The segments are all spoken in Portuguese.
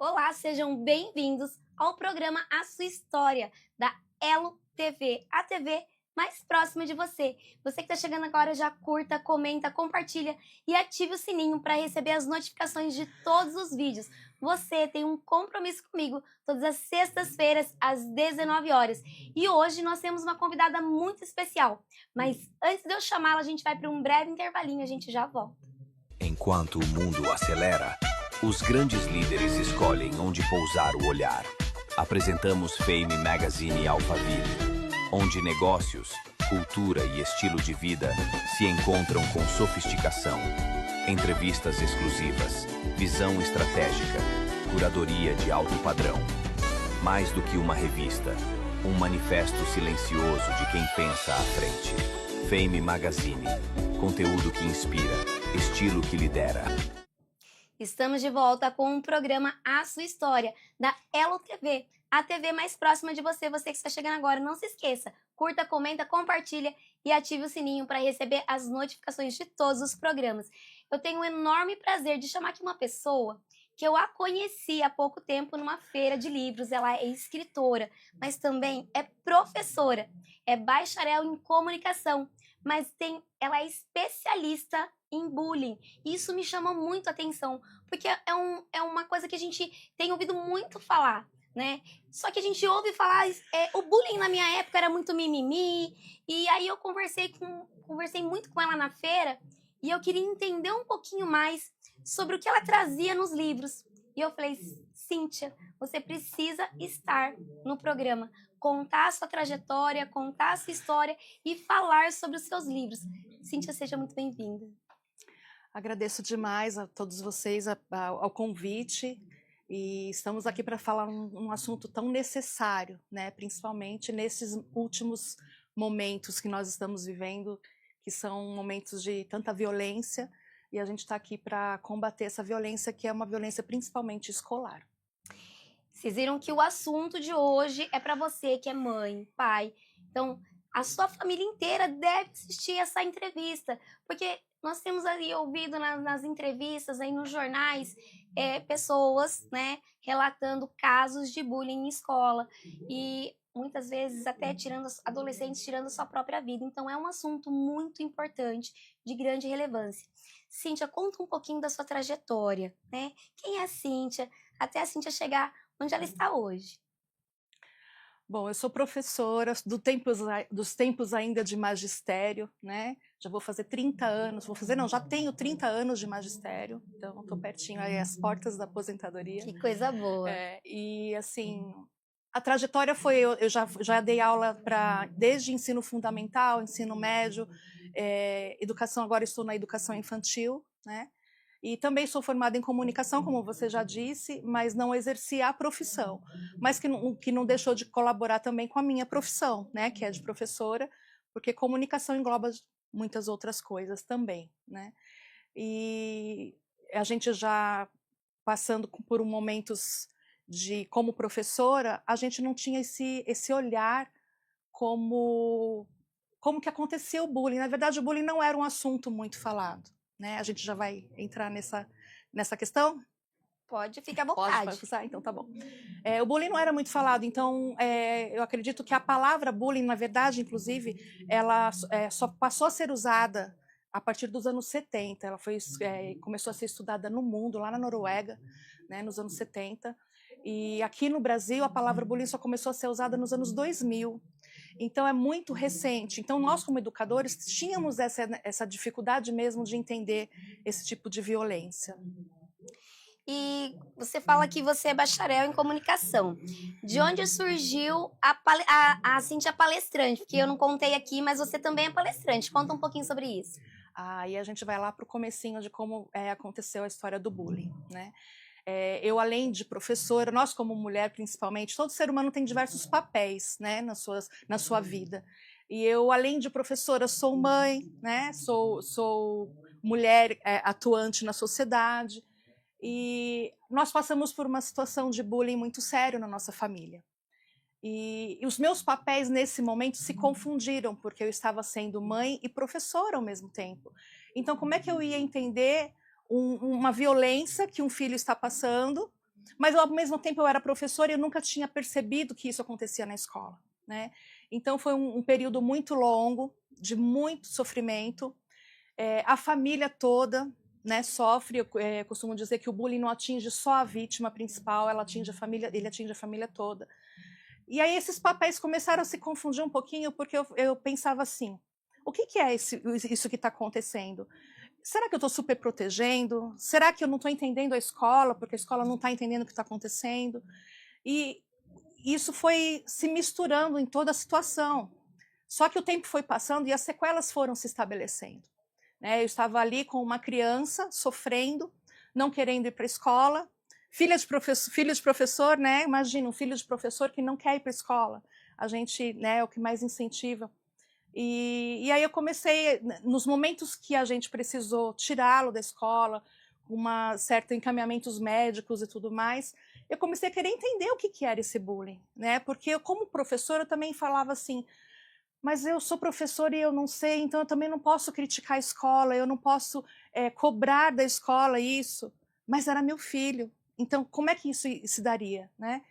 Olá, sejam bem-vindos ao programa A Sua História, da Elo TV, a TV mais próxima de você. Você que está chegando agora, já curta, comenta, compartilha e ative o sininho para receber as notificações de todos os vídeos. Você tem um compromisso comigo todas as sextas-feiras, às 19 horas. E hoje nós temos uma convidada muito especial. Mas antes de eu chamá-la, a gente vai para um breve intervalinho, a gente já volta. Enquanto o mundo acelera, os grandes líderes escolhem onde pousar o olhar. Apresentamos Fame Magazine Alphaville, onde negócios, cultura e estilo de vida se encontram com sofisticação. Entrevistas exclusivas, visão estratégica, curadoria de alto padrão. Mais do que uma revista, um manifesto silencioso de quem pensa à frente. Fame Magazine, conteúdo que inspira, estilo que lidera. Estamos de volta com o programa A Sua História, da Elo TV, a TV mais próxima de você. Você que está chegando agora, não se esqueça, curta, comenta, compartilha e ative o sininho para receber as notificações de todos os programas. Eu tenho um enorme prazer de chamar aqui uma pessoa que eu a conheci há pouco tempo numa feira de livros. Ela é escritora, mas também é professora, é bacharel em comunicação, mas ela é especialista em bullying. E isso me chama muito a atenção, porque é uma coisa que a gente tem ouvido muito falar, né? Só que a gente ouve falar, o bullying na minha época era muito mimimi, e aí eu conversei muito com ela na feira, e eu queria entender um pouquinho mais sobre o que ela trazia nos livros. E eu falei, Cíntia, você precisa estar no programa, contar a sua trajetória, contar a sua história e falar sobre os seus livros. Cíntia, seja muito bem-vinda. Agradeço demais a todos vocês ao convite, e estamos aqui para falar um assunto tão necessário, né? Principalmente nesses últimos momentos que nós estamos vivendo, que são momentos de tanta violência, e a gente está aqui para combater essa violência, que é uma violência principalmente escolar. Vocês viram que o assunto de hoje é para você que é mãe, pai. Então, a sua família inteira deve assistir essa entrevista, porque nós temos ali ouvido nas entrevistas, aí nos jornais, pessoas, né, relatando casos de bullying em escola e muitas vezes até adolescentes tirando sua própria vida. Então é um assunto muito importante, de grande relevância. Cíntia, conta um pouquinho da sua trajetória, né? Quem é a Cíntia, até a Cíntia chegar onde ela está hoje? Bom, eu sou professora dos tempos ainda de magistério, né? Já vou fazer 30 anos, já tenho 30 anos de magistério, então estou pertinho aí às portas da aposentadoria. Que coisa boa. E assim, a trajetória foi, eu já dei aula desde ensino fundamental, ensino médio, educação, agora estou na educação infantil, né? E também sou formada em comunicação, como você já disse, mas não exerci a profissão, mas que não deixou de colaborar também com a minha profissão, né, que é de professora, porque comunicação engloba muitas outras coisas também, né? E a gente já passando por momentos como professora, a gente não tinha esse olhar como que acontecia o bullying. Na verdade, o bullying não era um assunto muito falado. Né? A gente já vai entrar nessa questão? Pode, fique à vontade. Pode passar? Então tá bom. O bullying não era muito falado, então eu acredito que a palavra bullying, na verdade, inclusive, ela só passou a ser usada a partir dos anos 70. Ela começou a ser estudada no mundo, lá na Noruega, né, nos anos 70. E aqui no Brasil, a palavra bullying só começou a ser usada nos anos 2000. Então, é muito recente. Então, nós, como educadores, tínhamos essa dificuldade mesmo de entender esse tipo de violência. E você fala que você é bacharel em comunicação. De onde surgiu a Cíntia palestrante? Porque eu não contei aqui, mas você também é palestrante. Conta um pouquinho sobre isso. E a gente vai lá para o comecinho de como aconteceu a história do bullying, né? Eu, além de professora, nós como mulher principalmente, todo ser humano tem diversos papéis, né, na sua vida. E eu, além de professora, sou mãe, né, sou mulher atuante na sociedade, e nós passamos por uma situação de bullying muito sério na nossa família. E os meus papéis nesse momento se confundiram, porque eu estava sendo mãe e professora ao mesmo tempo. Então, como é que eu ia entender uma violência que um filho está passando mas ao mesmo tempo eu era professora e eu nunca tinha percebido que isso acontecia na escola, né? Então foi um período muito longo, de muito sofrimento. A família toda, né, sofre. Eu costumo dizer que o bullying não atinge só a vítima principal, ele atinge a família toda. E aí esses papéis começaram a se confundir um pouquinho, porque eu pensava assim, o que é isso que está acontecendo? Será que eu estou super protegendo? Será que eu não estou entendendo a escola, porque a escola não está entendendo o que está acontecendo? E isso foi se misturando em toda a situação. Só que o tempo foi passando e as sequelas foram se estabelecendo. Eu estava ali com uma criança sofrendo, não querendo ir para a escola, filho de professor, né? Imagina, um filho de professor que não quer ir para a escola. A gente, né, é o que mais incentiva. E aí eu comecei, nos momentos que a gente precisou tirá-lo da escola, certo encaminhamentos médicos e tudo mais, eu comecei a querer entender o que era esse bullying, né? Porque eu, como professora, eu também falava assim, mas eu sou professora e eu não sei, então eu também não posso criticar a escola, eu não posso cobrar da escola isso, mas era meu filho, então como é que isso se daria, né?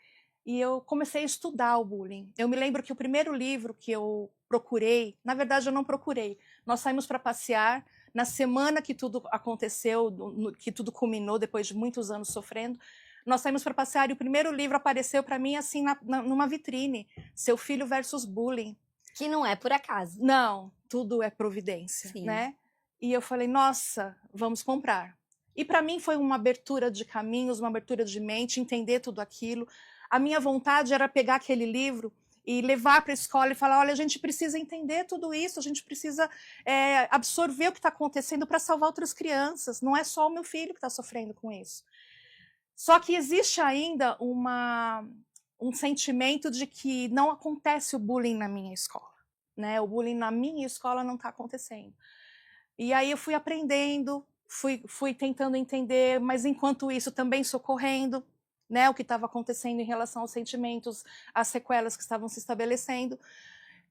E eu comecei a estudar o bullying. Eu me lembro que o primeiro livro que eu procurei, na verdade eu não procurei, nós saímos para passear, na semana que tudo aconteceu, que tudo culminou depois de muitos anos sofrendo, nós saímos para passear e o primeiro livro apareceu para mim assim numa vitrine, Seu Filho versus Bullying. Que não é por acaso. Não, tudo é providência, Sim. né? E eu falei, nossa, vamos comprar. E para mim foi uma abertura de caminhos, uma abertura de mente, entender tudo aquilo. A minha vontade era pegar aquele livro e levar para a escola e falar, olha, a gente precisa entender tudo isso, a gente precisa absorver o que está acontecendo para salvar outras crianças. Não é só o meu filho que está sofrendo com isso. Só que existe ainda um sentimento de que não acontece o bullying na minha escola, né? O bullying na minha escola não está acontecendo. E aí eu fui aprendendo, fui tentando entender, mas enquanto isso também socorrendo, né, o que estava acontecendo em relação aos sentimentos, às sequelas que estavam se estabelecendo.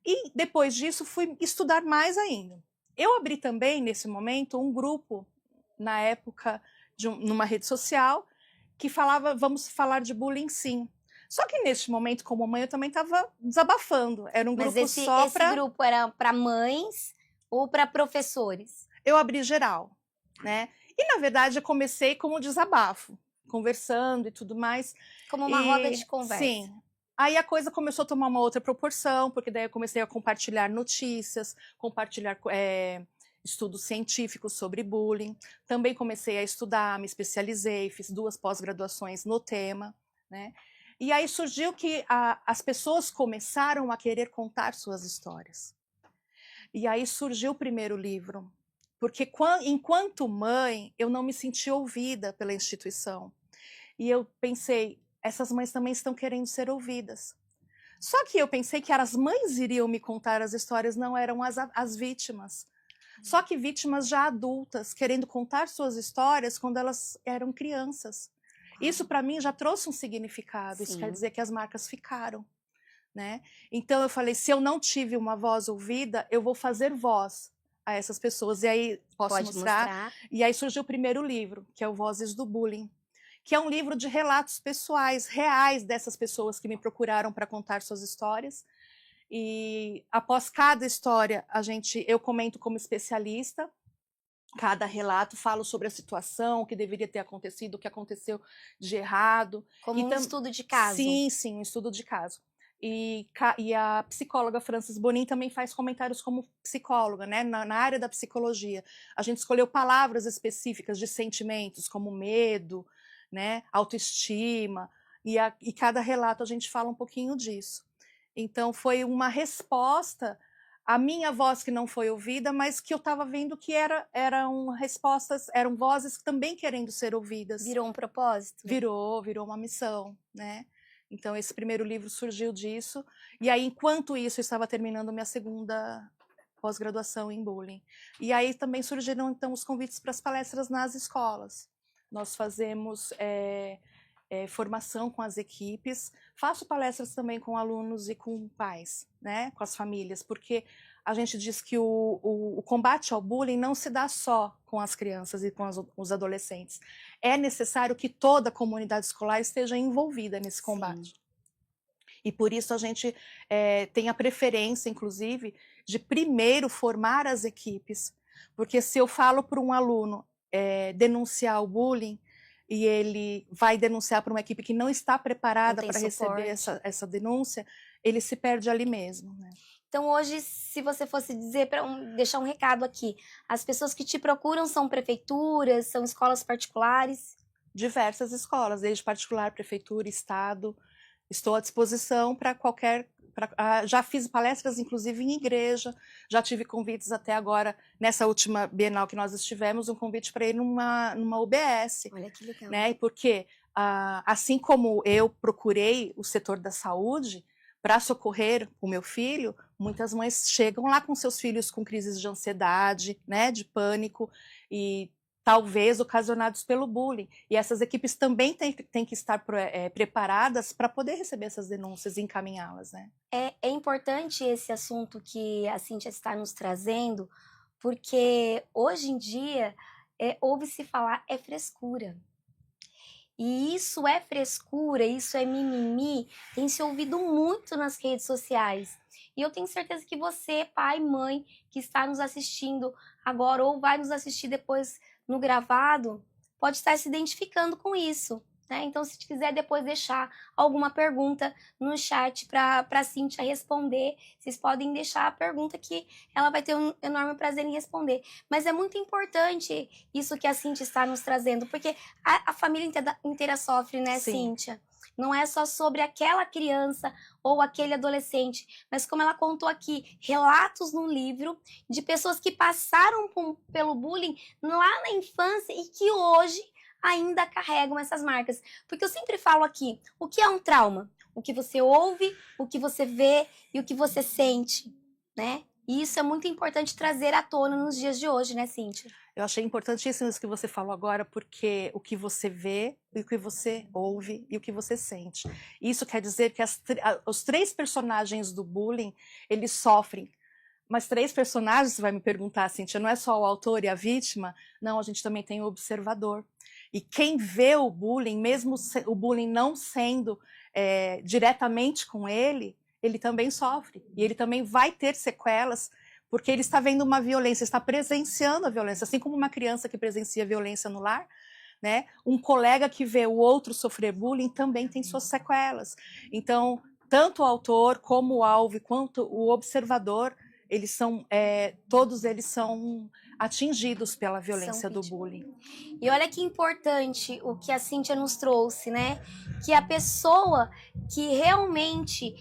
E depois disso fui estudar mais ainda. Eu abri também, nesse momento, um grupo, na época, numa rede social, que falava, vamos falar de bullying sim. Só que neste momento, como mãe, eu também estava desabafando. Era um grupo só para... Esse grupo era para mães ou para professores? Eu abri geral, né? E, na verdade, eu comecei como desabafo, conversando e tudo mais. Como uma roda de conversa. Sim. Aí a coisa começou a tomar uma outra proporção, porque daí eu comecei a compartilhar notícias, compartilhar estudos científicos sobre bullying. Também comecei a estudar, me especializei, fiz 2 pós-graduações no tema, né? E aí surgiu que as pessoas começaram a querer contar suas histórias. E aí surgiu o primeiro livro, porque enquanto mãe, eu não me senti ouvida pela instituição. E eu pensei, essas mães também estão querendo ser ouvidas. Só que eu pensei que as mães iriam me contar as histórias, não eram as vítimas. Só que vítimas já adultas, querendo contar suas histórias quando elas eram crianças. Isso para mim já trouxe um significado, isso quer dizer que as marcas ficaram, né? Então eu falei, se eu não tive uma voz ouvida, eu vou fazer voz a essas pessoas. E aí posso mostrar. E aí surgiu o primeiro livro, que é o Vozes do Bullying, que é um livro de relatos pessoais, reais dessas pessoas que me procuraram para contar suas histórias. E após cada história, eu comento como especialista, cada relato, falo sobre a situação, o que deveria ter acontecido, o que aconteceu de errado. Como um estudo de caso. Sim, um estudo de caso. E a psicóloga Frances Bonin também faz comentários como psicóloga, né? Na área da psicologia. A gente escolheu palavras específicas de sentimentos, como medo, né? Autoestima, e cada relato a gente fala um pouquinho disso. Então foi uma resposta à minha voz que não foi ouvida, mas que eu estava vendo que eram respostas, eram vozes também querendo ser ouvidas. Virou um propósito? Virou uma missão, né? Então esse primeiro livro surgiu disso, e aí enquanto isso eu estava terminando minha segunda pós-graduação em bullying. E aí também surgiram então os convites para as palestras nas escolas. Nós fazemos formação com as equipes, faço palestras também com alunos e com pais, né, com as famílias, porque a gente diz que o combate ao bullying não se dá só com as crianças e com os adolescentes. É necessário que toda a comunidade escolar esteja envolvida nesse combate. Sim. E por isso a gente tem a preferência, inclusive, de primeiro formar as equipes. Porque se eu falo para um aluno denunciar o bullying, e ele vai denunciar para uma equipe que não está preparada para receber essa denúncia, ele se perde ali mesmo, né? Então hoje, se você fosse dizer, deixar um recado aqui, as pessoas que te procuram são prefeituras, são escolas particulares? Diversas escolas, desde particular, prefeitura, estado. Estou à disposição para qualquer... já fiz palestras, inclusive, em igreja, já tive convites até agora, nessa última Bienal que nós estivemos, um convite para ir numa UBS. Olha que legal. Né? Porque, assim como eu procurei o setor da saúde para socorrer o meu filho, muitas mães chegam lá com seus filhos com crises de ansiedade, né, de pânico, e talvez ocasionados pelo bullying. E essas equipes também têm que estar preparadas para poder receber essas denúncias e encaminhá-las, né? É importante esse assunto que a Cíntia está nos trazendo, porque hoje em dia ouve-se falar é frescura. E isso é frescura, isso é mimimi, tem se ouvido muito nas redes sociais. E eu tenho certeza que você, pai, mãe, que está nos assistindo agora ou vai nos assistir depois no gravado, pode estar se identificando com isso, né? Então, se quiser depois deixar alguma pergunta no chat para a Cíntia responder, vocês podem deixar a pergunta que ela vai ter um enorme prazer em responder. Mas é muito importante isso que a Cíntia está nos trazendo, porque a família inteira sofre, né, Sim. Cíntia? Não é só sobre aquela criança ou aquele adolescente, mas como ela contou aqui, relatos no livro de pessoas que passaram pelo bullying lá na infância e que hoje ainda carregam essas marcas. Porque eu sempre falo aqui, o que é um trauma? O que você ouve, o que você vê e o que você sente, né? E isso é muito importante trazer à tona nos dias de hoje, né, Cíntia? Eu achei importantíssimo isso que você falou agora, porque o que você vê, o que você ouve e o que você sente. Isso quer dizer que os 3 personagens do bullying, eles sofrem. Mas 3 personagens, você vai me perguntar, Cíntia, não é só o autor e a vítima? Não, a gente também tem o observador. E quem vê o bullying, mesmo o bullying não sendo diretamente com ele também sofre. E ele também vai ter sequelas, porque ele está vendo uma violência, está presenciando a violência. Assim como uma criança que presencia violência no lar, né? Um colega que vê o outro sofrer bullying também tem suas sequelas. Então, tanto o autor, como o alvo, quanto o observador, todos eles são atingidos pela violência do bullying. E olha que importante o que a Cíntia nos trouxe, né? Que a pessoa que realmente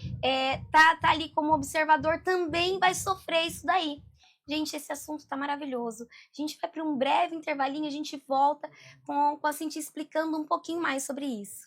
tá ali como observador também vai sofrer isso daí. Gente, esse assunto tá maravilhoso. A gente vai para um breve intervalinho, a gente volta com a Cíntia explicando um pouquinho mais sobre isso.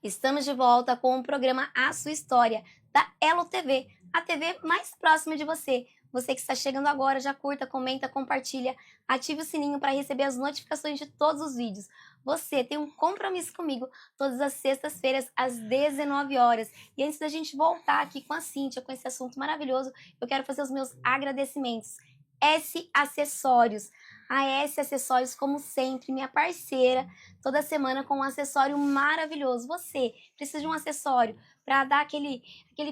Estamos de volta com o programa A Sua História, da Elo TV, a TV mais próxima de você. Você que está chegando agora, já curta, comenta, compartilha, ative o sininho para receber as notificações de todos os vídeos. Você tem um compromisso comigo todas as sextas-feiras, às 19 horas. E antes da gente voltar aqui com a Cíntia, com esse assunto maravilhoso, eu quero fazer os meus agradecimentos. S Acessórios. A S Acessórios, como sempre, minha parceira, toda semana com um acessório maravilhoso. Você precisa de um acessório para dar aquele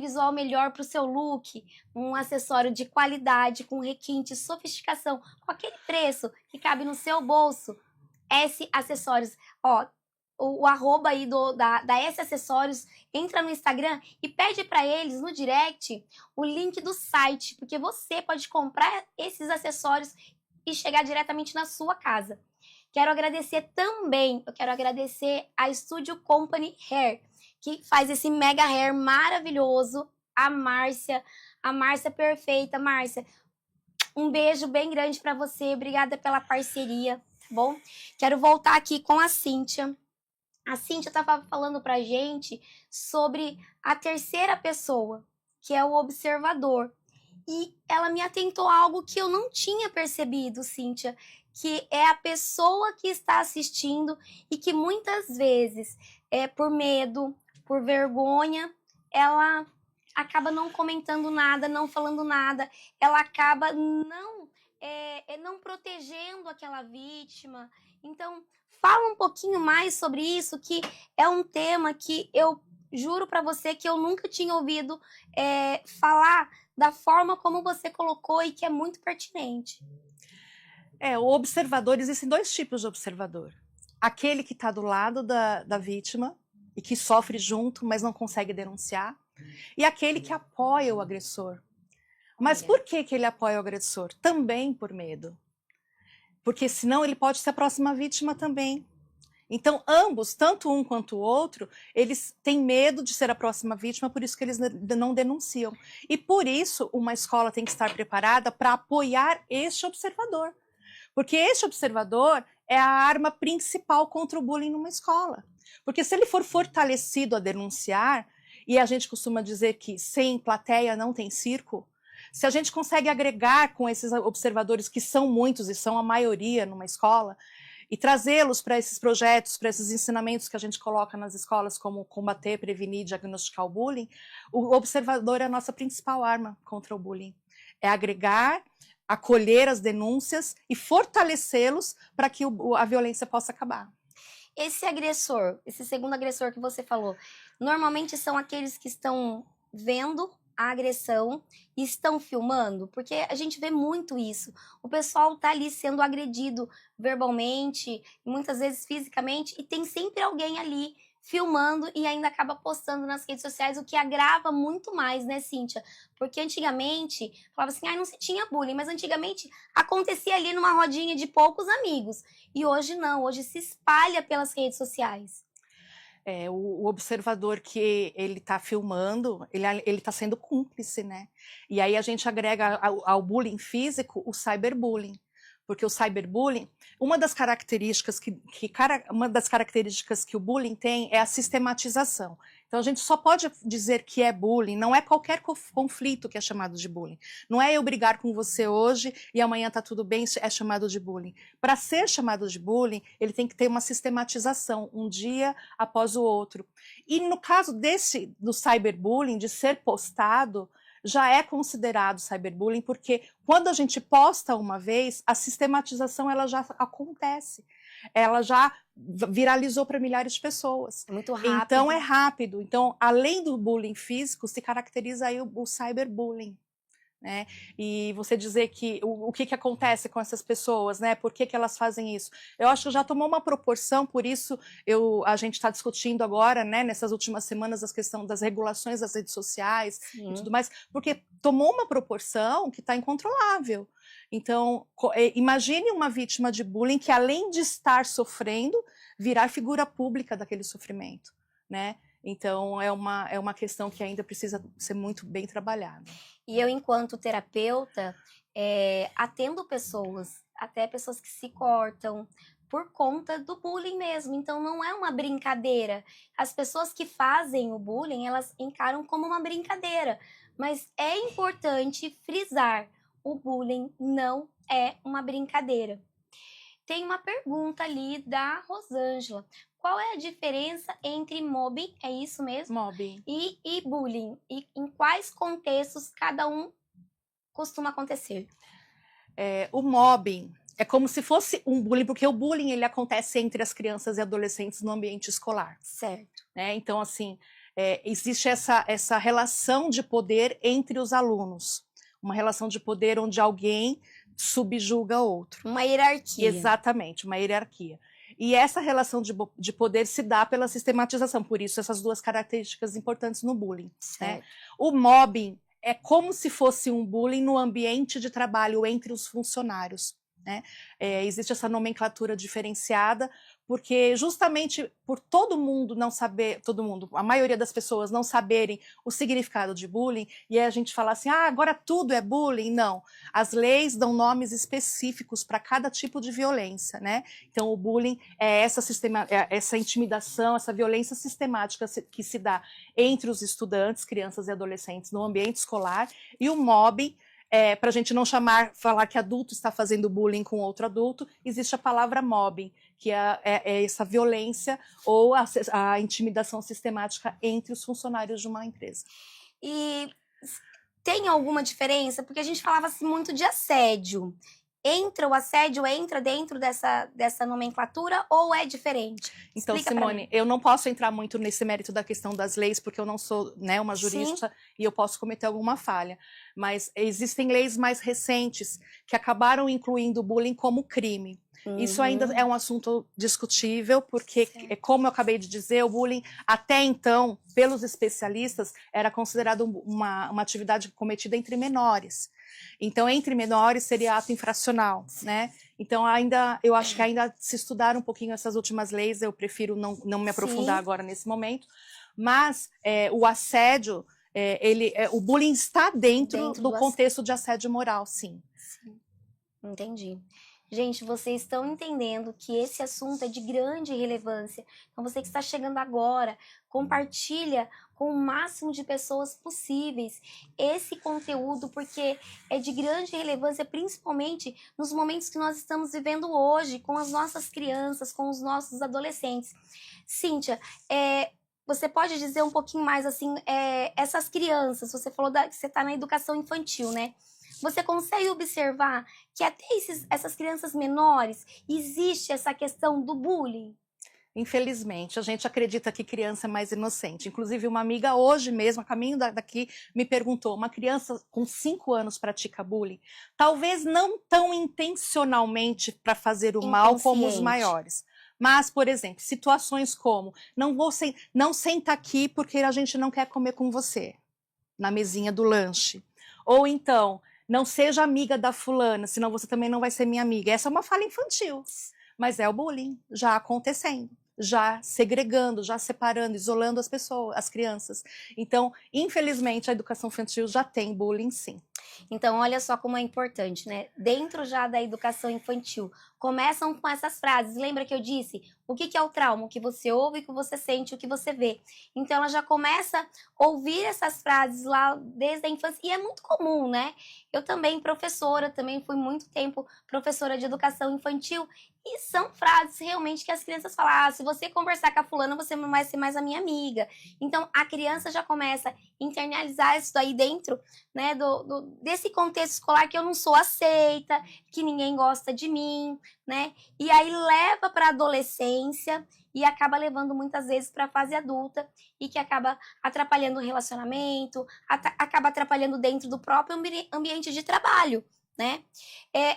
visual melhor para o seu look, um acessório de qualidade, com requinte, sofisticação, com aquele preço que cabe no seu bolso. S Acessórios, ó, o arroba aí da S Acessórios, entra no Instagram e pede para eles no direct o link do site, porque você pode comprar esses acessórios e chegar diretamente na sua casa. Quero agradecer também, eu quero agradecer a Studio Company Hair, que faz esse mega hair maravilhoso, a Márcia perfeita. Márcia, um beijo bem grande para você, obrigada pela parceria, tá bom? Quero voltar aqui com a Cíntia. A Cíntia estava falando pra gente sobre a terceira pessoa, que é o observador. E ela me atentou a algo que eu não tinha percebido, Cíntia, que é a pessoa que está assistindo e que muitas vezes, por medo, por vergonha, ela acaba não comentando nada, não falando nada, ela acaba não protegendo aquela vítima. Então, fala um pouquinho mais sobre isso, que é um tema que eu juro para você que eu nunca tinha ouvido falar da forma como você colocou e que é muito pertinente. O observador, existem dois tipos de observador. Aquele que está do lado da vítima e que sofre junto, mas não consegue denunciar. E aquele que apoia o agressor. Mas por que ele apoia o agressor? Também por medo. Porque senão ele pode ser a próxima vítima também. Então, ambos, tanto um quanto o outro, eles têm medo de ser a próxima vítima, por isso que eles não denunciam. E por isso, uma escola tem que estar preparada para apoiar este observador. Porque este observador é a arma principal contra o bullying numa escola. Porque se ele for fortalecido a denunciar, e a gente costuma dizer que sem plateia não tem circo, se a gente consegue agregar com esses observadores, que são muitos e são a maioria numa escola, e trazê-los para esses projetos, para esses ensinamentos que a gente coloca nas escolas, como combater, prevenir, diagnosticar o bullying, o observador é a nossa principal arma contra o bullying. É agregar, acolher as denúncias e fortalecê-los para que a violência possa acabar. Esse agressor, esse segundo agressor que você falou, normalmente são aqueles que estão vendo a agressão e estão filmando, porque a gente vê muito isso. O pessoal tá ali sendo agredido verbalmente, muitas vezes fisicamente, e tem sempre alguém ali filmando e ainda acaba postando nas redes sociais, o que agrava muito mais, né, Cíntia? Porque antigamente, falava assim, não se tinha bullying, mas antigamente acontecia ali numa rodinha de poucos amigos. E hoje não, hoje se espalha pelas redes sociais. O observador que ele está filmando, ele está sendo cúmplice, né? E aí a gente agrega ao bullying físico o cyberbullying. Porque o cyberbullying, uma das características que o bullying tem é a sistematização. Então a gente só pode dizer que é bullying, não é qualquer conflito que é chamado de bullying. Não é eu brigar com você hoje e amanhã está tudo bem, é chamado de bullying. Para ser chamado de bullying, ele tem que ter uma sistematização, um dia após o outro. E no caso do cyberbullying, de ser postado, já é considerado cyberbullying, porque quando a gente posta uma vez, a sistematização ela já acontece. Ela já viralizou para milhares de pessoas. É muito rápido. Então é rápido. Então, além do bullying físico, se caracteriza aí o cyberbullying. Né? E você dizer que o que acontece com essas pessoas, né? Por que elas fazem isso? Eu acho que já tomou uma proporção, por isso a gente está discutindo agora, né, nessas últimas semanas, a questão das regulações das redes sociais. Sim. E tudo mais, porque tomou uma proporção que está incontrolável. Então, imagine uma vítima de bullying que, além de estar sofrendo, virar figura pública daquele sofrimento, né? Então, é uma questão que ainda precisa ser muito bem trabalhada. E eu, enquanto terapeuta, atendo pessoas, até pessoas que se cortam, por conta do bullying mesmo. Então não é uma brincadeira. As pessoas que fazem o bullying, elas encaram como uma brincadeira. Mas é importante frisar, o bullying não é uma brincadeira. Tem uma pergunta ali da Rosângela. Qual é a diferença entre mobbing, é isso mesmo? Mobbing. E bullying? E em quais contextos cada um costuma acontecer? O mobbing é como se fosse um bullying, porque o bullying ele acontece entre as crianças e adolescentes no ambiente escolar. Certo. Né? Então, assim, existe essa relação de poder entre os alunos. Uma relação de poder onde alguém subjuga outro. Uma hierarquia. Exatamente, uma hierarquia. E essa relação de poder se dá pela sistematização, por isso essas duas características importantes no bullying. Né? O mobbing é como se fosse um bullying no ambiente de trabalho entre os funcionários. Né? Existe essa nomenclatura diferenciada, porque justamente por todo mundo não saber, a maioria das pessoas não saberem o significado de bullying, e aí a gente fala assim, agora tudo é bullying. Não, as leis dão nomes específicos para cada tipo de violência, né? Então o bullying é essa intimidação, essa violência sistemática que se dá entre os estudantes, crianças e adolescentes no ambiente escolar, e o mobbing, para a gente não falar que adulto está fazendo bullying com outro adulto, existe a palavra mobbing, que é essa violência ou a intimidação sistemática entre os funcionários de uma empresa. E tem alguma diferença? Porque a gente falava assim, muito de assédio. O assédio entra dentro dessa nomenclatura ou é diferente? Então, Explica Simone, eu não posso entrar muito nesse mérito da questão das leis, porque eu não sou, né, uma jurista. Sim. E eu posso cometer alguma falha. Mas existem leis mais recentes que acabaram incluindo o bullying como crime. Isso ainda é um assunto discutível, porque, como eu acabei de dizer, o bullying, até então, pelos especialistas, era considerado uma atividade cometida entre menores. Então, entre menores seria ato infracional, né? Então, eu acho que ainda se estudar um pouquinho essas últimas leis, eu prefiro não me aprofundar agora nesse momento, mas o assédio, o bullying está dentro do contexto de assédio moral, sim. Entendi. Gente, vocês estão entendendo que esse assunto é de grande relevância. Então, você que está chegando agora, compartilha com o máximo de pessoas possíveis esse conteúdo, porque é de grande relevância, principalmente nos momentos que nós estamos vivendo hoje, com as nossas crianças, com os nossos adolescentes. Cíntia, você pode dizer um pouquinho mais, assim, essas crianças, você falou que você está na educação infantil, né? Você consegue observar que até essas crianças menores existe essa questão do bullying? Infelizmente, a gente acredita que criança é mais inocente. Inclusive, uma amiga hoje mesmo, a caminho daqui, me perguntou, uma criança com 5 anos pratica bullying? Talvez não tão intencionalmente para fazer o mal como os maiores. Mas, por exemplo, situações como, não senta aqui porque a gente não quer comer com você, na mesinha do lanche. Ou então, não seja amiga da fulana, senão você também não vai ser minha amiga. Essa é uma fala infantil, mas é o bullying já acontecendo, já segregando, já separando, isolando as pessoas, as crianças. Então, infelizmente, a educação infantil já tem bullying, sim. Então, olha só como é importante, né? Dentro já da educação infantil, começam com essas frases. Lembra que eu disse? O que é o trauma? O que você ouve, o que você sente, o que você vê. Então, ela já começa a ouvir essas frases lá desde a infância. E é muito comum, né? Eu também, professora, também fui muito tempo professora de educação infantil. E são frases realmente que as crianças falam, se você conversar com a fulana, você não vai ser mais a minha amiga. Então, a criança já começa a internalizar isso daí dentro, né, desse contexto escolar, que eu não sou aceita, que ninguém gosta de mim, né? E aí leva para a adolescência e acaba levando muitas vezes para a fase adulta e que acaba atrapalhando o relacionamento, acaba atrapalhando dentro do próprio ambiente de trabalho, né?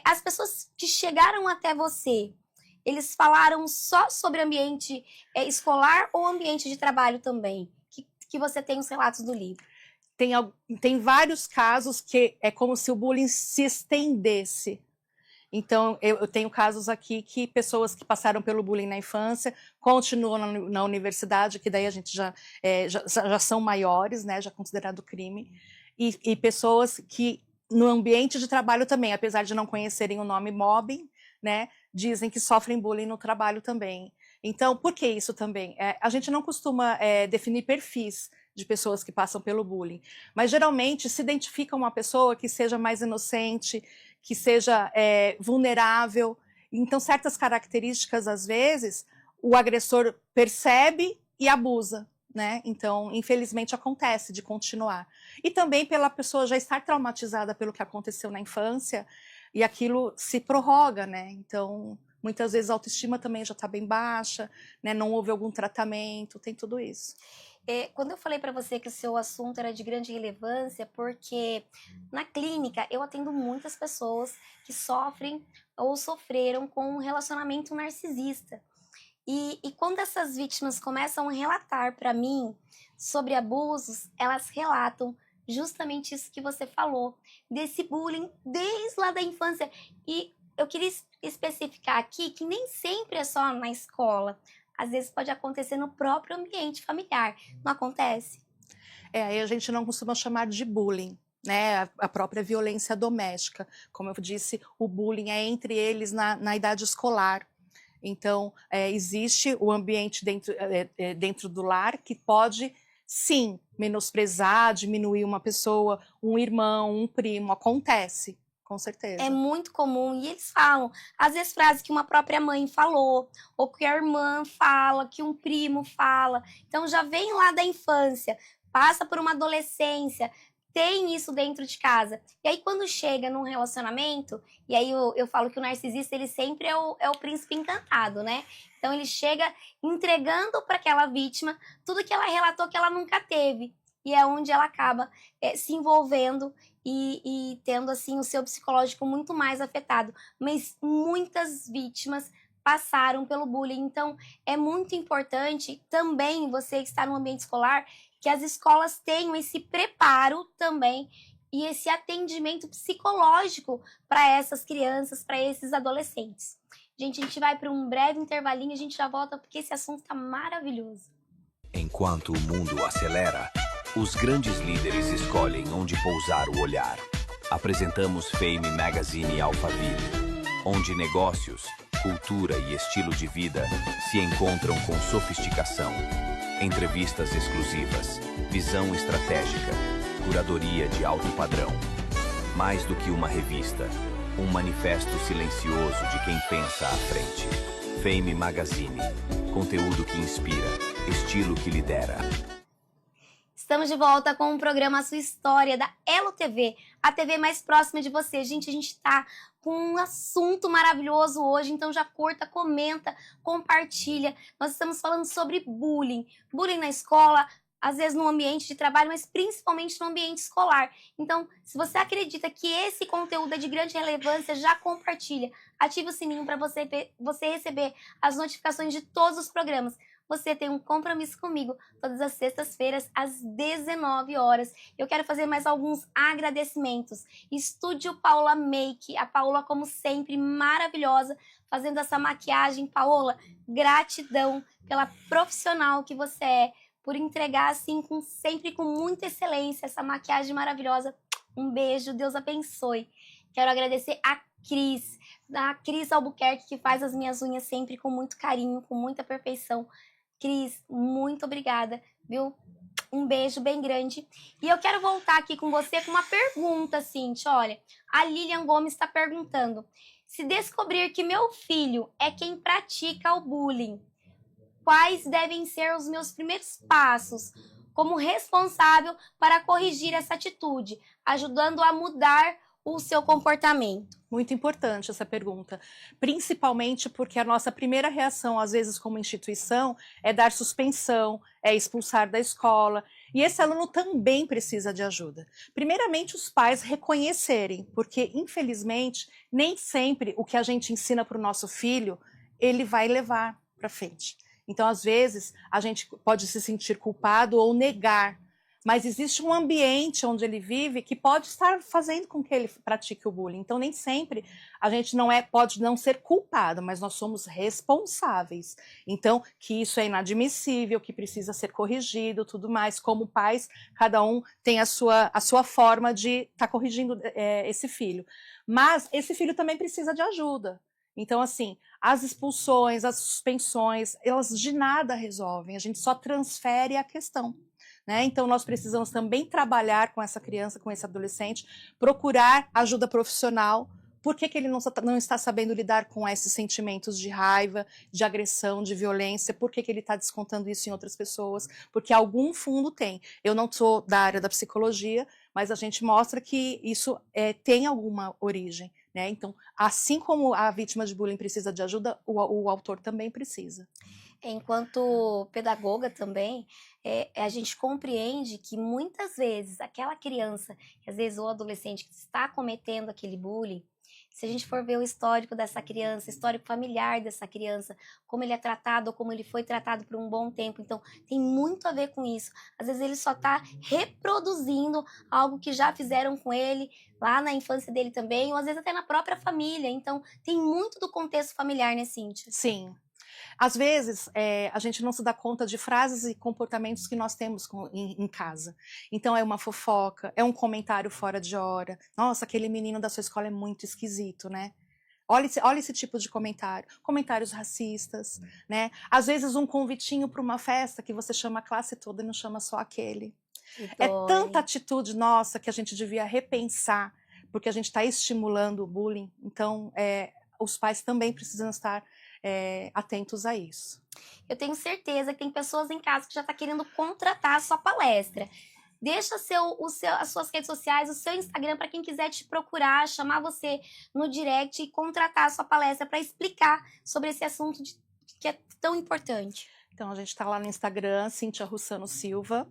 As pessoas que chegaram até você, eles falaram só sobre ambiente escolar ou ambiente de trabalho também? Que você tem os relatos do livro. Tem vários casos que é como se o bullying se estendesse. Então, eu tenho casos aqui que pessoas que passaram pelo bullying na infância continuam na universidade, que daí a gente já são maiores, né, já considerado crime, e pessoas que no ambiente de trabalho também, apesar de não conhecerem o nome mobbing, né, dizem que sofrem bullying no trabalho também. Então, por que isso também? A gente não costuma definir perfis de pessoas que passam pelo bullying, mas geralmente se identifica uma pessoa que seja mais inocente, que seja vulnerável. Então, certas características, às vezes, o agressor percebe e abusa, né? Então, infelizmente, acontece de continuar. E também pela pessoa já estar traumatizada pelo que aconteceu na infância, e aquilo se prorroga, né? Então, muitas vezes a autoestima também já está bem baixa, né? Não houve algum tratamento, tem tudo isso. Quando eu falei para você que o seu assunto era de grande relevância, porque na clínica eu atendo muitas pessoas que sofrem ou sofreram com um relacionamento narcisista. E quando essas vítimas começam a relatar para mim sobre abusos, elas relatam justamente isso que você falou, desse bullying desde lá da infância. E eu queria especificar aqui que nem sempre é só na escola. Às vezes pode acontecer no próprio ambiente familiar. Não acontece? Aí a gente não costuma chamar de bullying, né? A própria violência doméstica. Como eu disse, o bullying é entre eles na idade escolar. Então, existe o ambiente dentro do lar que pode, sim, menosprezar, diminuir uma pessoa, um irmão, um primo, acontece, com certeza. É muito comum, e eles falam, às vezes frases que uma própria mãe falou, ou que a irmã fala, que um primo fala. Então já vem lá da infância, passa por uma adolescência, tem isso dentro de casa. E aí quando chega num relacionamento, e aí eu falo que o narcisista, ele sempre é o príncipe encantado, né? Então ele chega entregando para aquela vítima tudo que ela relatou que ela nunca teve. E é onde ela acaba se envolvendo e tendo assim o seu psicológico muito mais afetado. Mas muitas vítimas passaram pelo bullying. Então é muito importante também você que está no ambiente escolar que as escolas tenham esse preparo também e esse atendimento psicológico para essas crianças, para esses adolescentes. Gente, a gente vai para um breve intervalinho e a gente já volta porque esse assunto está maravilhoso. Enquanto o mundo acelera, os grandes líderes escolhem onde pousar o olhar. Apresentamos Fame Magazine Alphaville, onde negócios, cultura e estilo de vida se encontram com sofisticação. Entrevistas exclusivas, visão estratégica, curadoria de alto padrão. Mais do que uma revista, um manifesto silencioso de quem pensa à frente. Fame Magazine, conteúdo que inspira, estilo que lidera. Estamos de volta com o programa A Sua História, da Elo TV, a TV mais próxima de você. Gente, a gente tá com um assunto maravilhoso hoje, então já curta, comenta, compartilha. Nós estamos falando sobre bullying. Bullying na escola, às vezes no ambiente de trabalho, mas principalmente no ambiente escolar. Então, se você acredita que esse conteúdo é de grande relevância, já compartilha. Ative o sininho para você receber as notificações de todos os programas. Você tem um compromisso comigo todas as sextas-feiras, às 19 horas. Eu quero fazer mais alguns agradecimentos. Estúdio Paola Make. A Paola, como sempre, maravilhosa, fazendo essa maquiagem. Paola, gratidão pela profissional que você é, por entregar assim, sempre com muita excelência, essa maquiagem maravilhosa. Um beijo, Deus abençoe. Quero agradecer a Cris Albuquerque, que faz as minhas unhas sempre com muito carinho, com muita perfeição. Cris, muito obrigada, viu? Um beijo bem grande. E eu quero voltar aqui com você com uma pergunta, Cintia. Olha, a Lilian Gomes está perguntando: se descobrir que meu filho é quem pratica o bullying, quais devem ser os meus primeiros passos como responsável para corrigir essa atitude, ajudando a mudar o seu comportamento? Muito importante essa pergunta, principalmente porque a nossa primeira reação, às vezes como instituição, é dar suspensão, é expulsar da escola, e esse aluno também precisa de ajuda. Primeiramente, os pais reconhecerem, porque infelizmente nem sempre o que a gente ensina para o nosso filho, ele vai levar para frente. Então, às vezes, a gente pode se sentir culpado ou negar, mas existe um ambiente onde ele vive que pode estar fazendo com que ele pratique o bullying. Então, nem sempre a gente pode não ser culpado, mas nós somos responsáveis. Então, que isso é inadmissível, que precisa ser corrigido, tudo mais. Como pais, cada um tem a sua forma de estar corrigindo esse filho. Mas esse filho também precisa de ajuda. Então, assim, as expulsões, as suspensões, elas de nada resolvem, a gente só transfere a questão. Né? Então, nós precisamos também trabalhar com essa criança, com esse adolescente, procurar ajuda profissional. Por que ele não está sabendo lidar com esses sentimentos de raiva, de agressão, de violência? Por que ele está descontando isso em outras pessoas? Porque algum fundo tem. Eu não sou da área da psicologia, mas a gente mostra que isso tem alguma origem. Né? Então, assim como a vítima de bullying precisa de ajuda, o autor também precisa. Enquanto pedagoga também, a gente compreende que muitas vezes aquela criança, que às vezes o adolescente que está cometendo aquele bullying, se a gente for ver o histórico dessa criança, histórico familiar dessa criança, como ele é tratado ou como ele foi tratado por um bom tempo, então tem muito a ver com isso. Às vezes ele só está reproduzindo algo que já fizeram com ele lá na infância dele também, ou às vezes até na própria família. Então tem muito do contexto familiar, né, Cíntia? Sim. Às vezes, a gente não se dá conta de frases e comportamentos que nós temos em casa. Então, é uma fofoca, é um comentário fora de hora. Nossa, aquele menino da sua escola é muito esquisito, né? Olha esse tipo de comentário. Comentários racistas, né? Às vezes, um convitinho para uma festa que você chama a classe toda e não chama só aquele. É tanta atitude nossa que a gente devia repensar, porque a gente está estimulando o bullying. Então, os pais também precisam estar atentos a isso. Eu tenho certeza que tem pessoas em casa que já estão querendo contratar a sua palestra. Deixa as suas redes sociais, o seu Instagram, para quem quiser te procurar, chamar você no direct e contratar a sua palestra para explicar sobre esse assunto que é tão importante. Então, a gente está lá no Instagram, Cíntia Russano Silva,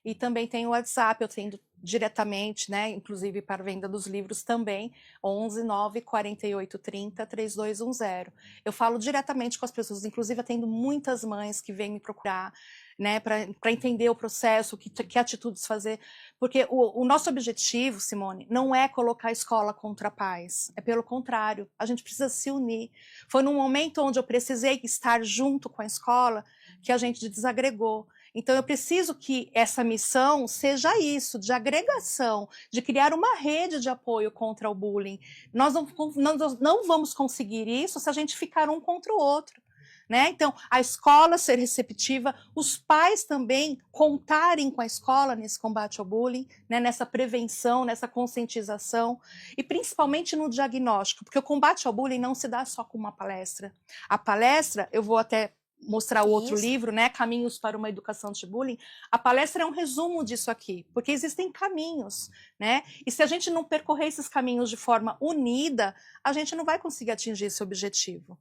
e também tem o WhatsApp, eu tenho diretamente, né, inclusive para venda dos livros também, 11 9 48 30 3210. Eu falo diretamente com as pessoas, inclusive atendo muitas mães que vêm me procurar, né, para entender o processo, que atitudes fazer, porque o nosso objetivo, Simone, não é colocar a escola contra pais, é pelo contrário, a gente precisa se unir. Foi num momento onde eu precisei estar junto com a escola que a gente desagregou. Então, eu preciso que essa missão seja isso, de agregação, de criar uma rede de apoio contra o bullying. Nós não vamos conseguir isso se a gente ficar um contra o outro. Né? Então, a escola ser receptiva, os pais também contarem com a escola nesse combate ao bullying, né? Nessa prevenção, nessa conscientização, e principalmente no diagnóstico, porque o combate ao bullying não se dá só com uma palestra. A palestra, eu vou até mostrar o outro livro, né, Caminhos para uma Educação Anti-Bullying. A palestra é um resumo disso aqui, porque existem caminhos, né? E se a gente não percorrer esses caminhos de forma unida, a gente não vai conseguir atingir esse objetivo.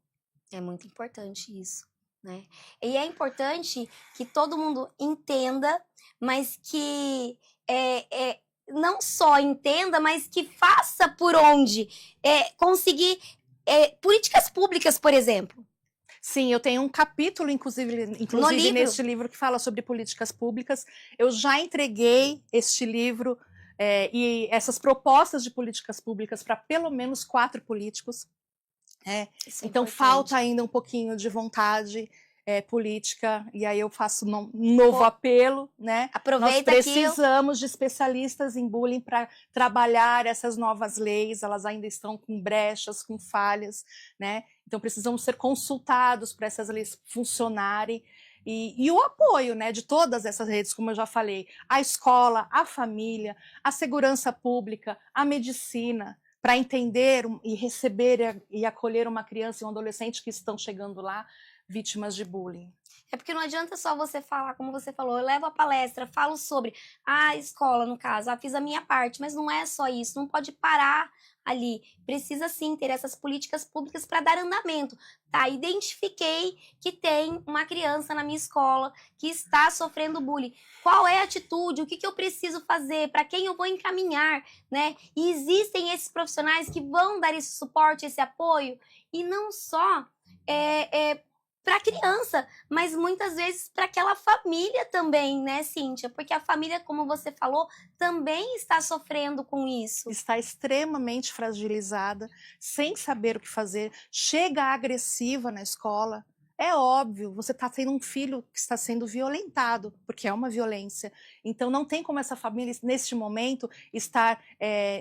É muito importante isso, né? E é importante que todo mundo entenda, mas que não só entenda, mas que faça por onde conseguir políticas públicas, por exemplo. Sim, eu tenho um capítulo, inclusive neste livro, que fala sobre políticas públicas. Eu já entreguei este livro e essas propostas de políticas públicas para pelo menos 4 políticos. Então, falta ainda um pouquinho de vontade política, e aí eu faço um novo apelo, né? Aproveita. Nós precisamos de especialistas em bullying para trabalhar essas novas leis, elas ainda estão com brechas, com falhas, né? Então precisamos ser consultados para essas leis funcionarem, e o apoio, né, de todas essas redes, como eu já falei, a escola, a família, a segurança pública, a medicina, para entender e receber e acolher uma criança e um adolescente que estão chegando lá, vítimas de bullying. É porque não adianta só você falar, como você falou, eu levo a palestra, falo sobre a escola, no caso, fiz a minha parte, mas não é só isso, não pode parar ali. Precisa sim ter essas políticas públicas para dar andamento. Tá, identifiquei que tem uma criança na minha escola que está sofrendo bullying. Qual é a atitude? O que eu preciso fazer? Para quem eu vou encaminhar, né? E existem esses profissionais que vão dar esse suporte, esse apoio, e não só para a criança, mas muitas vezes para aquela família também, né, Cíntia? Porque a família, como você falou, também está sofrendo com isso. Está extremamente fragilizada, sem saber o que fazer, chega agressiva na escola. É óbvio, você está tendo um filho que está sendo violentado, porque é uma violência. Então não tem como essa família, neste momento, estar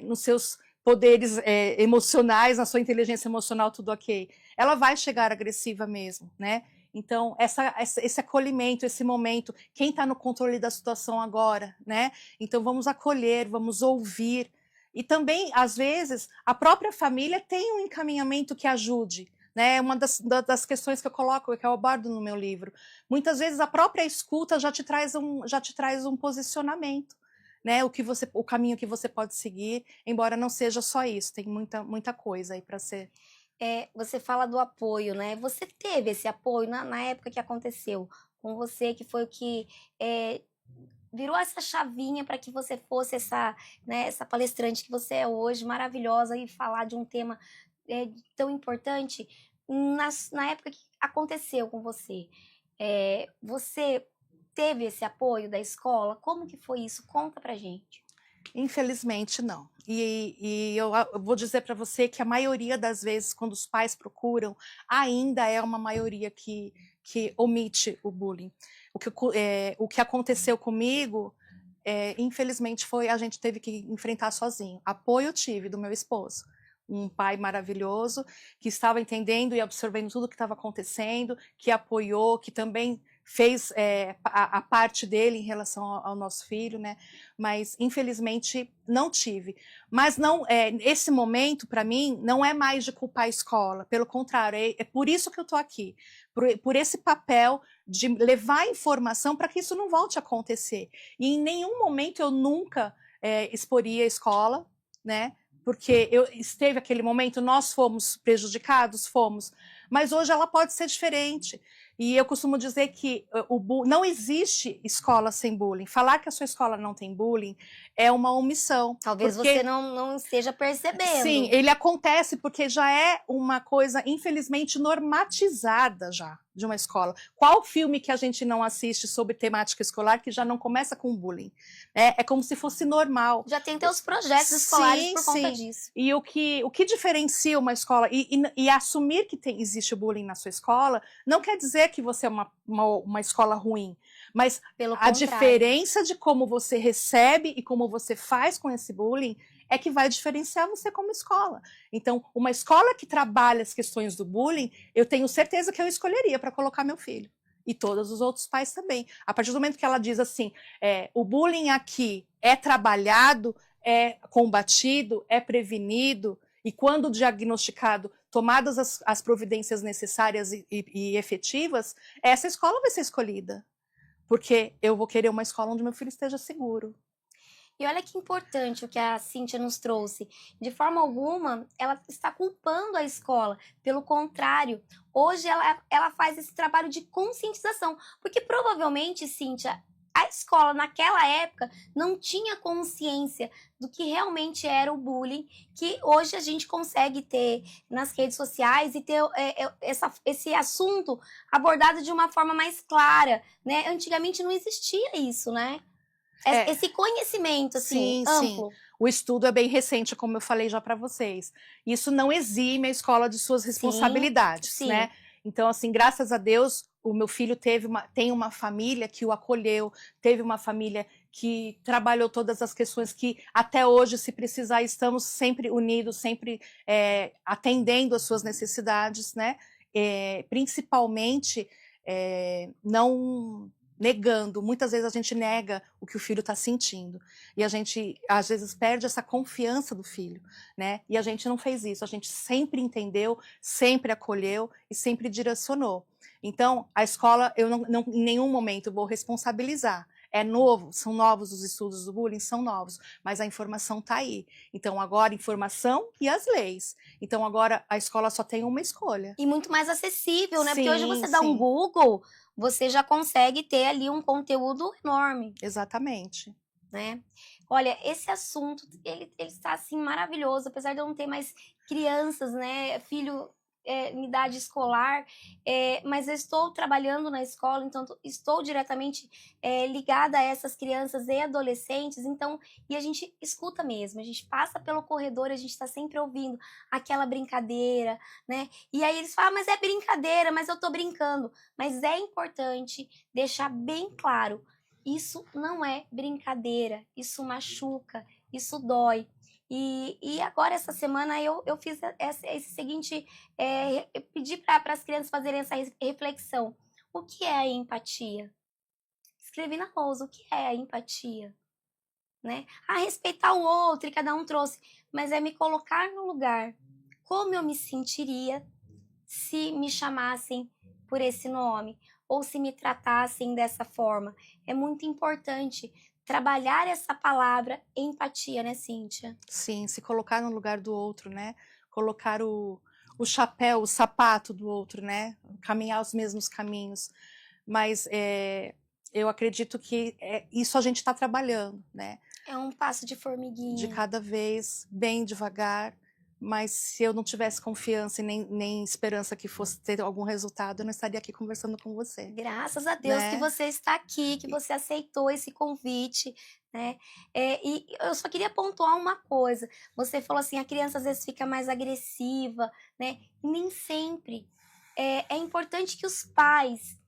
nos seus poderes emocionais, na sua inteligência emocional, tudo ok. Ela vai chegar agressiva mesmo, né? Então, esse acolhimento, esse momento, quem está no controle da situação agora, né? Então, vamos acolher, vamos ouvir. E também, às vezes, a própria família tem um encaminhamento que ajude, né? Uma das questões que eu coloco, que eu abordo no meu livro. Muitas vezes, a própria escuta já te traz um posicionamento, né? O caminho que você pode seguir, embora não seja só isso, tem muita coisa aí para ser. Você fala do apoio, né? Você teve esse apoio na época que aconteceu com você, que foi o que virou essa chavinha para que você fosse essa palestrante que você é hoje, maravilhosa, e falar de um tema tão importante. Na época que aconteceu com você, você teve esse apoio da escola? Como que foi isso? Conta pra gente. Infelizmente, não. E eu vou dizer para você que a maioria das vezes, quando os pais procuram, ainda é uma maioria que omite o bullying. O que aconteceu comigo, infelizmente, foi a gente teve que enfrentar sozinho. Apoio eu tive do meu esposo. Um pai maravilhoso, que estava entendendo e absorvendo tudo que estava acontecendo, que apoiou, que também fez a parte dele em relação ao nosso filho, né? Mas infelizmente não tive. Mas não, esse momento para mim não é mais de culpar a escola, pelo contrário, é por isso que eu estou aqui, por esse papel de levar informação para que isso não volte a acontecer. E em nenhum momento eu nunca exporia a escola, né? Porque esteve aquele momento, nós fomos prejudicados, fomos, mas hoje ela pode ser diferente. E eu costumo dizer que não existe escola sem bullying. Falar que a sua escola não tem bullying é uma omissão. Talvez você não esteja percebendo. Sim, ele acontece porque já é uma coisa, infelizmente, normatizada já de uma escola. Qual filme que a gente não assiste sobre temática escolar que já não começa com bullying? É como se fosse normal. Já tem teus projetos escolares por conta disso. E o que diferencia uma escola, e assumir que existe bullying na sua escola, não quer dizer que você é uma escola ruim, mas a diferença de como você recebe e como você faz com esse bullying é que vai diferenciar você como escola. Então, uma escola que trabalha as questões do bullying, eu tenho certeza que eu escolheria para colocar meu filho. E todos os outros pais também. A partir do momento que ela diz assim, o bullying aqui é trabalhado, é combatido, é prevenido, e quando diagnosticado, tomadas as providências necessárias e efetivas, essa escola vai ser escolhida. Porque eu vou querer uma escola onde meu filho esteja seguro. E olha que importante o que a Cíntia nos trouxe. De forma alguma, ela está culpando a escola. Pelo contrário, hoje ela faz esse trabalho de conscientização. Porque provavelmente, Cíntia, a escola naquela época não tinha consciência do que realmente era o bullying, que hoje a gente consegue ter nas redes sociais e ter esse assunto abordado de uma forma mais clara, né? Antigamente não existia isso, né? Esse conhecimento, assim, amplo. Sim. O estudo é bem recente, como eu falei já para vocês. Isso não exime a escola de suas responsabilidades, né? Então, assim, graças a Deus, o meu filho tem uma família que o acolheu, teve uma família que trabalhou todas as questões que, até hoje, se precisar, estamos sempre unidos, sempre atendendo às suas necessidades, né? Principalmente, não negando. Muitas vezes a gente nega o que o filho está sentindo. E a gente, às vezes, perde essa confiança do filho, né? E a gente não fez isso. A gente sempre entendeu, sempre acolheu e sempre direcionou. Então, a escola, eu não em nenhum momento vou responsabilizar. É novo, são novos os estudos do bullying, são novos, mas a informação está aí. Então, agora, informação e as leis. Então, agora, a escola só tem uma escolha. E muito mais acessível, né? Porque hoje você dá um Google, você já consegue ter ali um conteúdo enorme. Exatamente. Né? Olha, esse assunto, ele está, assim, maravilhoso, apesar de eu não ter mais crianças, né? Filho em idade escolar, mas eu estou trabalhando na escola, então estou diretamente ligada a essas crianças e adolescentes, então, e a gente escuta mesmo, a gente passa pelo corredor, a gente está sempre ouvindo aquela brincadeira, né? E aí eles falam, mas é brincadeira, mas eu tô brincando. Mas é importante deixar bem claro, isso não é brincadeira, isso machuca, isso dói. E agora, essa semana, eu fiz esse seguinte, eu pedi para as crianças fazerem essa reflexão. O que é a empatia? Escrevi na lousa, o que é a empatia? Né? Respeitar o outro, e cada um trouxe, mas é me colocar no lugar. Como eu me sentiria se me chamassem por esse nome? Ou se me tratassem dessa forma? É muito importante trabalhar essa palavra empatia, né, Cíntia? Sim, se colocar no lugar do outro, né? Colocar o chapéu, o sapato do outro, né? Caminhar os mesmos caminhos. Mas eu acredito que isso a gente está trabalhando, né? É um passo de formiguinha. De cada vez, bem devagar. Mas se eu não tivesse confiança e nem esperança que fosse ter algum resultado, eu não estaria aqui conversando com você. Graças a Deus, né, que você está aqui, que você aceitou esse convite, né? E eu só queria pontuar uma coisa. Você falou assim, a criança às vezes fica mais agressiva, né? E nem sempre. É importante que os pais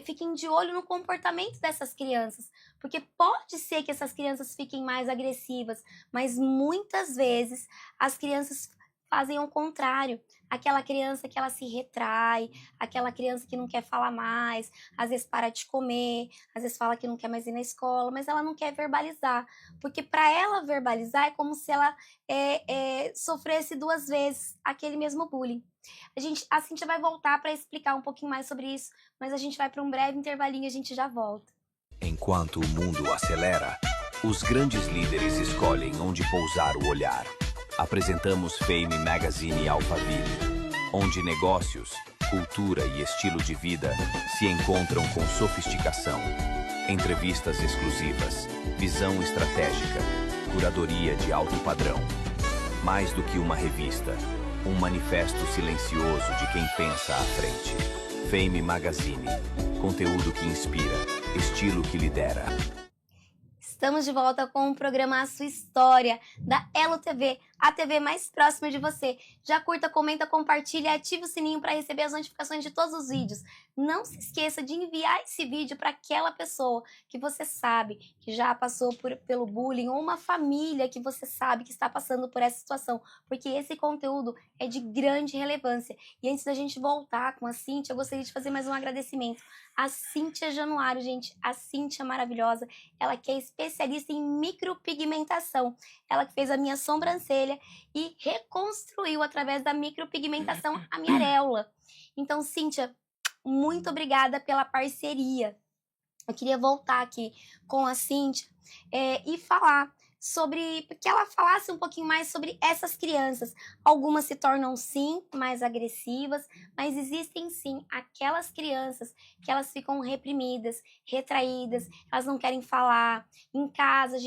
fiquem de olho no comportamento dessas crianças, porque pode ser que essas crianças fiquem mais agressivas, mas muitas vezes as crianças fazem o contrário. Aquela criança que ela se retrai, aquela criança que não quer falar mais, às vezes para de comer, às vezes fala que não quer mais ir na escola, mas ela não quer verbalizar, porque para ela verbalizar é como se ela sofresse 2 vezes aquele mesmo bullying. A Cíntia vai voltar para explicar um pouquinho mais sobre isso, mas a gente vai para um breve intervalinho e a gente já volta. Enquanto o mundo acelera, os grandes líderes escolhem onde pousar o olhar. Apresentamos Fame Magazine Alphaville, onde negócios, cultura e estilo de vida se encontram com sofisticação. Entrevistas exclusivas, visão estratégica, curadoria de alto padrão. Mais do que uma revista, um manifesto silencioso de quem pensa à frente. Fame Magazine, conteúdo que inspira, estilo que lidera. Estamos de volta com o programa A Sua História, da Elo TV, a TV mais próxima de você. Já curta, comenta, compartilha e ative o sininho para receber as notificações de todos os vídeos. Não se esqueça de enviar esse vídeo para aquela pessoa que você sabe que já passou pelo bullying, ou uma família que você sabe que está passando por essa situação, porque esse conteúdo é de grande relevância. E antes da gente voltar com a Cíntia, eu gostaria de fazer mais um agradecimento. A Cíntia Januário, gente, a Cíntia maravilhosa, ela que é especialista em micropigmentação. Ela que fez a minha sobrancelha e reconstruiu através da micropigmentação a minha areola. Então, Cíntia, muito obrigada pela parceria. Eu queria voltar aqui com a Cíntia e falar sobre, que ela falasse um pouquinho mais sobre essas crianças. Algumas se tornam sim mais agressivas, mas existem sim aquelas crianças que elas ficam reprimidas, retraídas, elas não querem falar. Em casa, às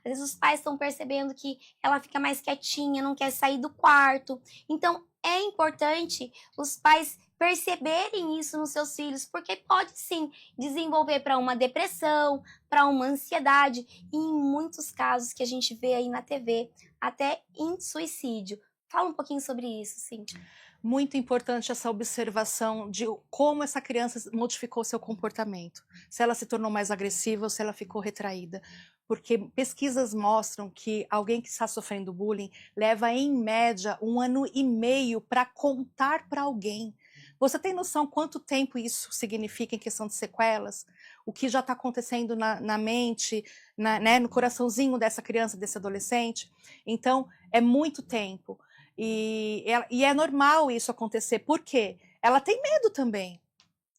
vezes os pais estão percebendo que ela fica mais quietinha, não quer sair do quarto. Então, é importante os pais perceberem isso nos seus filhos, porque pode sim desenvolver para uma depressão, para uma ansiedade e em muitos casos que a gente vê aí na TV, até em suicídio. Fala um pouquinho sobre isso, Cíntia. Muito importante essa observação de como essa criança modificou seu comportamento. Se ela se tornou mais agressiva ou se ela ficou retraída. Porque pesquisas mostram que alguém que está sofrendo bullying leva, em média, 1 ano e meio para contar para alguém. Você tem noção quanto tempo isso significa em questão de sequelas? O que já está acontecendo na mente, né, no coraçãozinho dessa criança, desse adolescente? Então, é muito tempo. E é normal isso acontecer. Por quê? Ela tem medo também.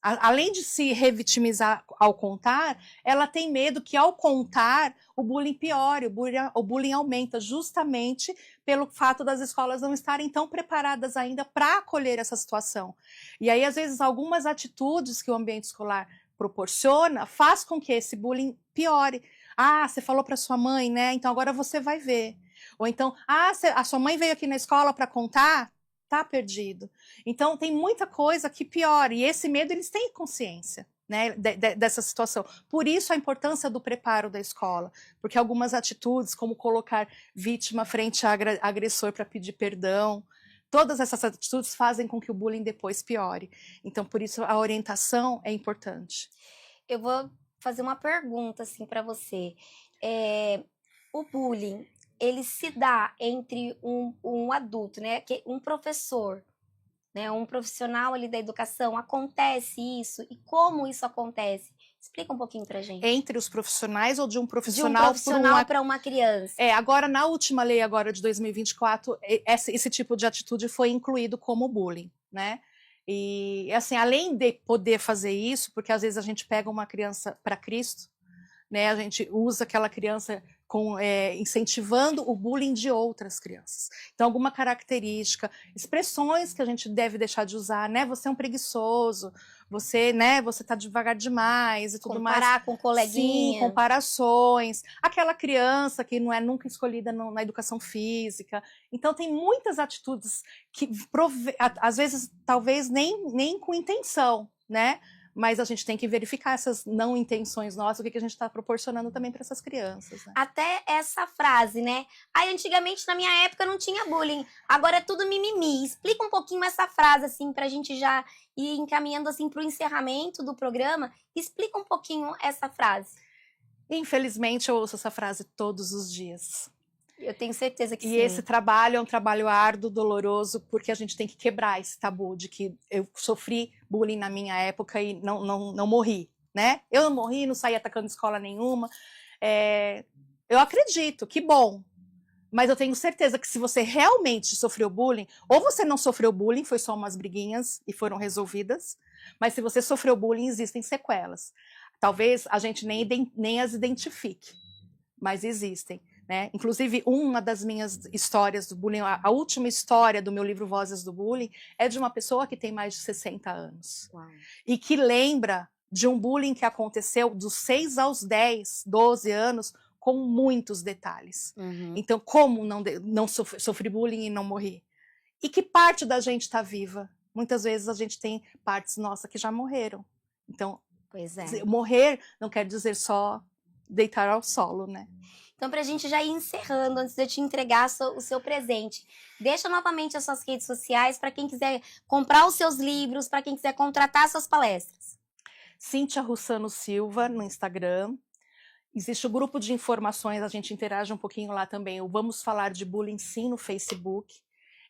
Além de se revitimizar ao contar, ela tem medo que ao contar o bullying piore, o bullying aumenta, justamente pelo fato das escolas não estarem tão preparadas ainda para acolher essa situação. E aí, às vezes, algumas atitudes que o ambiente escolar proporciona faz com que esse bullying piore. Ah, você falou para sua mãe, né? Então agora você vai ver. Ou então, a sua mãe veio aqui na escola para contar? Tá perdido. Então, tem muita coisa que piora, e esse medo eles têm consciência, né, dessa situação. Por isso a importância do preparo da escola, porque algumas atitudes, como colocar vítima frente a agressor para pedir perdão, todas essas atitudes fazem com que o bullying depois piore. Então, por isso a orientação é importante. Eu vou fazer uma pergunta assim para você. O bullying, ele se dá entre um adulto, né, um professor, né, um profissional ali da educação, acontece isso? E como isso acontece? Explica um pouquinho pra gente. Entre os profissionais ou de um De um profissional, profissional para uma criança. Agora, na última lei agora de 2024, esse tipo de atitude foi incluído como bullying, né? E, assim, além de poder fazer isso, porque às vezes a gente pega uma criança para Cristo, né? A gente usa aquela criança incentivando o bullying de outras crianças. Então, alguma característica, expressões que a gente deve deixar de usar, né? Você é um preguiçoso, você tá devagar demais e tudo mais. Comparar com coleguinha. Sim, comparações. Aquela criança que não é nunca escolhida na educação física. Então, tem muitas atitudes que, às vezes, talvez nem com intenção, né? Mas a gente tem que verificar essas não intenções nossas, o que a gente está proporcionando também para essas crianças. Né? Até essa frase, né? Antigamente, na minha época, não tinha bullying. Agora é tudo mimimi. Explica um pouquinho essa frase, assim, pra gente já ir encaminhando, assim, pro encerramento do programa. Explica um pouquinho essa frase. Infelizmente, eu ouço essa frase todos os dias. Eu tenho certeza que sim. E esse trabalho é um trabalho árduo, doloroso, porque a gente tem que quebrar esse tabu de que eu sofri bullying na minha época e não morri, né? Eu não morri, não saí atacando escola nenhuma. Eu acredito, que bom. Mas eu tenho certeza que se você realmente sofreu bullying, ou você não sofreu bullying, foi só umas briguinhas e foram resolvidas, mas se você sofreu bullying, existem sequelas. Talvez a gente nem as identifique, mas existem. Né? Inclusive, uma das minhas histórias do bullying, a última história do meu livro Vozes do Bullying, é de uma pessoa que tem mais de 60 anos. Uau. E que lembra de um bullying que aconteceu dos 6 aos 10, 12 anos, com muitos detalhes. Uhum. Então, como não sofri bullying e não morri? E que parte da gente está viva? Muitas vezes a gente tem partes nossas que já morreram. Então, morrer não quer dizer só deitar ao solo, né? Então, para a gente já ir encerrando, antes de eu te entregar o seu presente, deixa novamente as suas redes sociais para quem quiser comprar os seus livros, para quem quiser contratar suas palestras. Cíntia Russano Silva, no Instagram. Existe o grupo de informações, a gente interage um pouquinho lá também. O Vamos Falar de Bullying Sim no Facebook.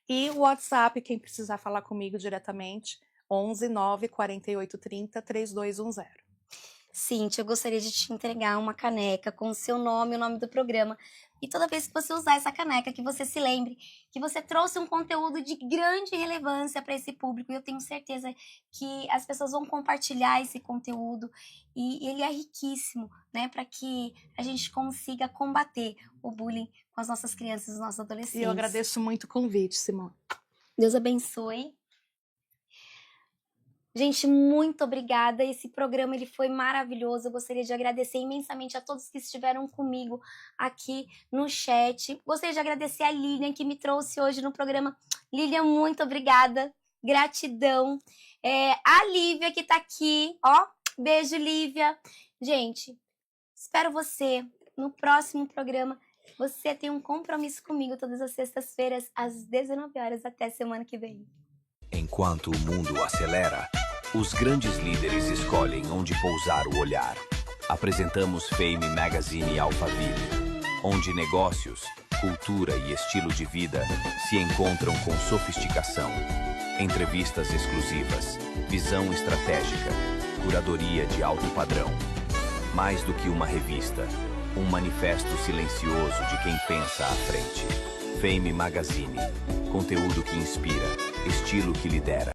E o WhatsApp, quem precisar falar comigo diretamente, 11 9 48 30 3210. Cíntia, eu gostaria de te entregar uma caneca com o seu nome, o nome do programa. E toda vez que você usar essa caneca, que você se lembre que você trouxe um conteúdo de grande relevância para esse público. E eu tenho certeza que as pessoas vão compartilhar esse conteúdo. E ele é riquíssimo, né? Para que a gente consiga combater o bullying com as nossas crianças e os nossos adolescentes. E eu agradeço muito o convite, Simone. Deus abençoe. Gente, muito obrigada. Esse programa ele foi maravilhoso. Eu gostaria de agradecer imensamente a todos que estiveram comigo aqui no chat. Gostaria de agradecer a Lilian, que me trouxe hoje no programa. Lilian, muito obrigada. Gratidão. A Lívia, que tá aqui. Ó, beijo, Lívia. Gente, espero você no próximo programa. Você tem um compromisso comigo todas as sextas-feiras, às 19 horas. Até semana que vem. Enquanto o mundo acelera, os grandes líderes escolhem onde pousar o olhar. Apresentamos Fame Magazine Alphaville, onde negócios, cultura e estilo de vida se encontram com sofisticação. Entrevistas exclusivas, visão estratégica, curadoria de alto padrão. Mais do que uma revista, um manifesto silencioso de quem pensa à frente. Fame Magazine, conteúdo que inspira, estilo que lidera.